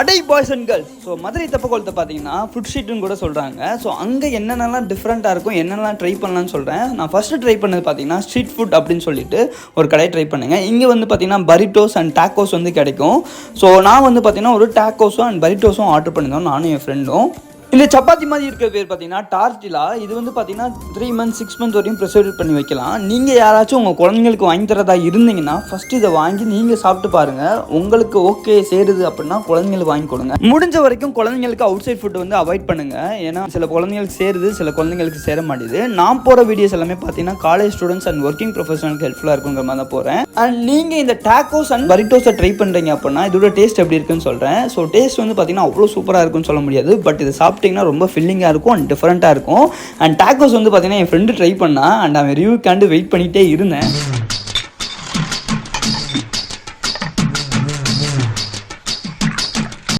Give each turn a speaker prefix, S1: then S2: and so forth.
S1: அடை boys and girls. So Madurai தப்பக்கோளத்தை பார்த்தீங்கன்னா ஃபுட் ஸ்ட்ரீட்னு கூட சொல்கிறாங்க. ஸோ அங்கே என்னென்னலாம் டிஃப்ரெண்ட்டாக இருக்கும், என்னென்னலாம் ட்ரை பண்ணலான்னு சொல்கிறேன். நான் ஃபஸ்ட்டு ட்ரை பண்ணது பார்த்தீங்கன்னா ஸ்ட்ரீட் ஃபுட் அப்படின்னு சொல்லிட்டு ஒரு கடை ட்ரை பண்ணுங்க. இங்கே வந்து பார்த்தீங்கன்னா பரிட்டோஸ் அண்ட் டாக்கோஸ் வந்து கிடைக்கும். ஸோ நான் வந்து பார்த்தீங்கன்னா ஒரு டாக்கோஸும் அண்ட் பரிட்டோஸும் ஆர்டர் பண்ணியிருந்தோம், நானும் என் ஃப்ரெண்டும். இந்த சப்பாத்தி மாதிரி இருக்கிற பேர் பார்த்தீங்கன்னா டார்டிலா. இது வந்து பார்த்தீங்கன்னா 3 months 6 months வரையும் ப்ரிசர்வ் பண்ணி வைக்கலாம். நீங்கள் யாராச்சும் உங்கள் குழந்தைங்களுக்கு வாங்கி தரதா இருந்தீங்கன்னா ஃபஸ்ட்டு இதை வாங்கி நீங்கள் சாப்பிட்டு பாருங்கள். உங்களுக்கு ஓகே சேருது அப்படின்னா குழந்தைங்களுக்கு வாங்கி கொடுங்க. முடிஞ்ச வரைக்கும் குழந்தைங்களுக்கு அவுட் சைட் ஃபுட் வந்து அவாய்ட் பண்ணுங்கள். ஏன்னா சில குழந்தைங்களுக்கு சேருது, சில குழந்தைங்களுக்கு சேர மாட்டேது. நான் போகிற வீடியோஸ் எல்லாமே பார்த்தீங்கன்னா காலேஜ் ஸ்டூடெண்ட்ஸ் அண்ட் ஒர்க்கிங் ப்ரொஃபஷனலுக்கு ஹெல்ப்ஃபுல்லாக இருக்குங்கிற மாதிரி தான் போகிறேன். அண்ட் நீங்கள் இந்த டாக்கோஸ் அண்ட் பரிட்டோஸை ட்ரை பண்ணுறீங்க அப்படின்னா இதோட டேஸ்ட் எப்படி இருக்குன்னு சொல்கிறேன். ஸோ டேஸ்ட் வந்து பார்த்தீங்கன்னா அவ்வளோ சூப்பராக இருக்குன்னு சொல்ல முடியாது, பட் இது சாப்பிட்டீங்கன்னா ரொம்ப ஃபில்லிங்காக இருக்கும் அண்ட் டிஃப்ரெண்ட்டாக இருக்கும். அண்ட் டாக்கோஸ் வந்து பார்த்தீங்கன்னா என் ஃப்ரெண்டு ட்ரை பண்ணா அண்ட் அவன் ரிவ்யூக்காண்டு வெயிட் பண்ணிகிட்டே இருந்தேன்.